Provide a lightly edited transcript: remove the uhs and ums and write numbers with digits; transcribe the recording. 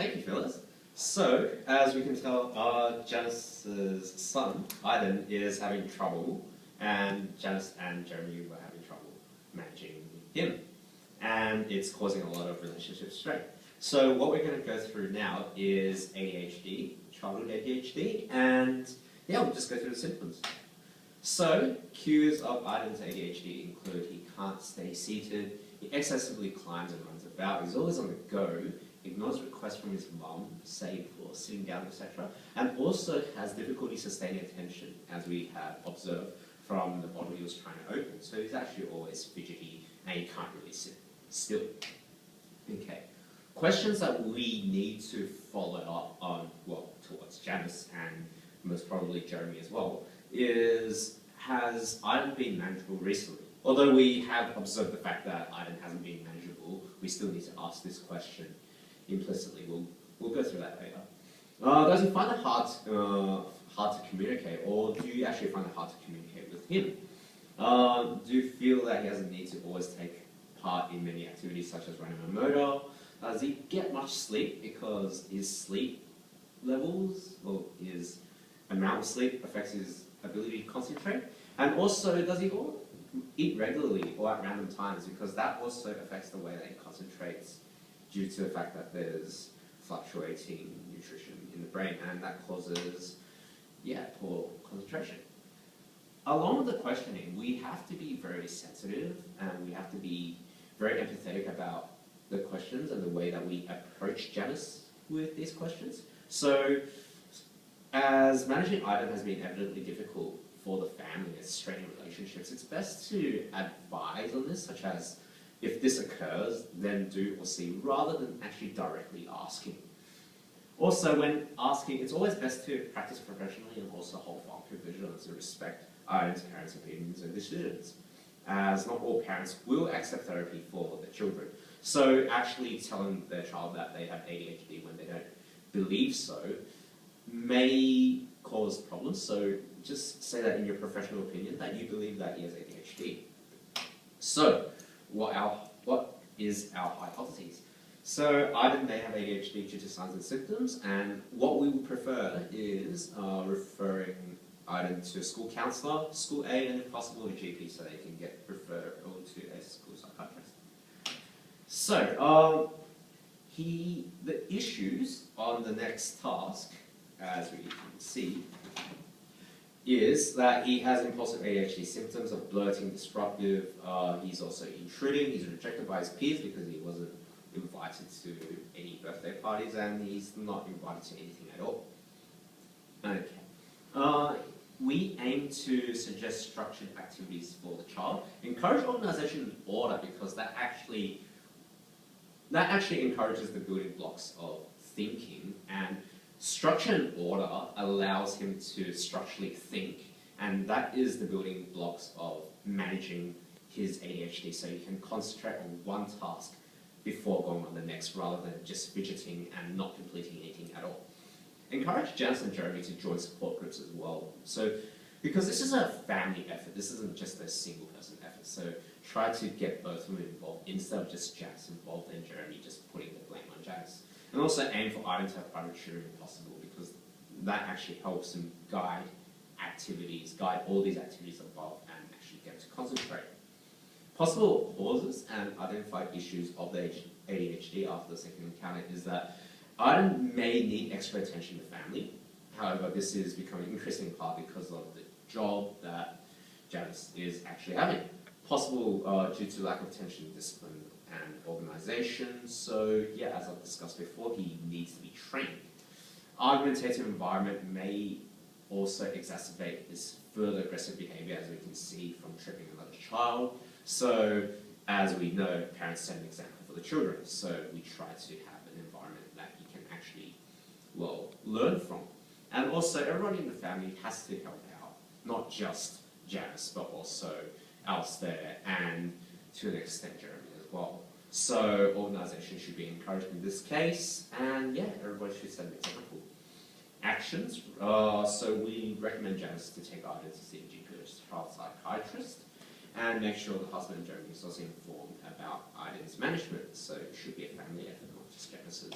Thank you, Phyllis. So, as we can tell, Janice's son, Aiden, is having trouble, and Janice and Jeremy were having trouble managing him. And it's causing a lot of relationship strain. So what we're going to go through now is ADHD, childhood ADHD, and yeah, we'll just go through the symptoms. So, cues of Aiden's ADHD include he can't stay seated, he excessively climbs and runs about, he's always on the go, ignores requests from his mum, say for sitting down, etc., and also has difficulty sustaining attention, as we have observed from the bottle he was trying to open. So he's actually always fidgety and he can't really sit still. Okay. Questions that we need to follow up on, well, towards Janice and most probably Jeremy as well, is has Aiden been manageable recently? Although we have observed the fact that Aiden hasn't been manageable, we still need to ask this question implicitly. We'll go through that later. Does he find it hard to communicate, or do you actually find it hard to communicate with him? Do you feel that he has a need to always take part in many activities such as running a motor? Does he get much sleep because his sleep levels or his amount of sleep affects his ability to concentrate? And also, does he eat regularly or at random times, because that also affects the way that he concentrates due to the fact that there's fluctuating nutrition in the brain, and that causes, poor concentration. Along with the questioning, we have to be very sensitive and we have to be very empathetic about the questions and the way that we approach Janice with these questions. So, as managing Aiden has been evidently difficult for the family as straining relationships, it's best to advise on this, such as if this occurs, then do or see, rather than actually directly asking. Also, when asking, it's always best to practice professionally and also hold pharmacovigilance and respect Aiden's parents' opinions and decisions, as not all parents will accept therapy for their children. So actually telling their child that they have ADHD when they don't believe so may cause problems. So just say that in your professional opinion that you believe that he has ADHD. So what is our hypothesis? So Aiden may have ADHD due to signs and symptoms, and what we would prefer is referring Aiden to a school counsellor, school aide, and if possible a GP, so they can get referred to a school psychiatrist. So the issues on the next task, as we can see, is that he has impulsive ADHD symptoms of blurting, disruptive, he's also intruding, he's rejected by his peers because he wasn't invited to any birthday parties, and he's not invited to anything at all. Okay. We aim to suggest structured activities for the child. Encourage organisation and order, because that actually encourages the building blocks of thinking, and structure and order allows him to structurally think, and that is the building blocks of managing his ADHD, so he can concentrate on one task before going on the next, rather than just fidgeting and not completing anything at all. Encourage Janice and Jeremy to join support groups as well. So, because this is a family effort, this isn't just a single person effort, so try to get both of them involved instead of just Janice involved and Jeremy just putting the blame on Janice. And also aim for Aiden to have private tutoring if possible, because that actually helps him guide all these activities above, and actually get to concentrate. Possible causes and identified issues of the ADHD after the second encounter is that Aiden may need extra attention to family. However, this is becoming increasingly hard because of the job that Janice is actually having. Possible due to lack of attention, discipline, and organisation. So yeah, as I've discussed before, he needs to be trained. Argumentative environment may also exacerbate this further aggressive behaviour, as we can see from tripping another child. So as we know, parents set an example for the children. So we try to have an environment that he can actually, learn from. And also everybody in the family has to help out, not just Janice, but also else there, and to an extent Jeremy as well. So organisation should be encouraged in this case, and yeah, everybody should set an example. Actions, so we recommend Janice to take Aiden to see a GP or child psychiatrist, and make sure the husband Jeremy is also informed about Aiden's management, so it should be a family effort, not just Janice's.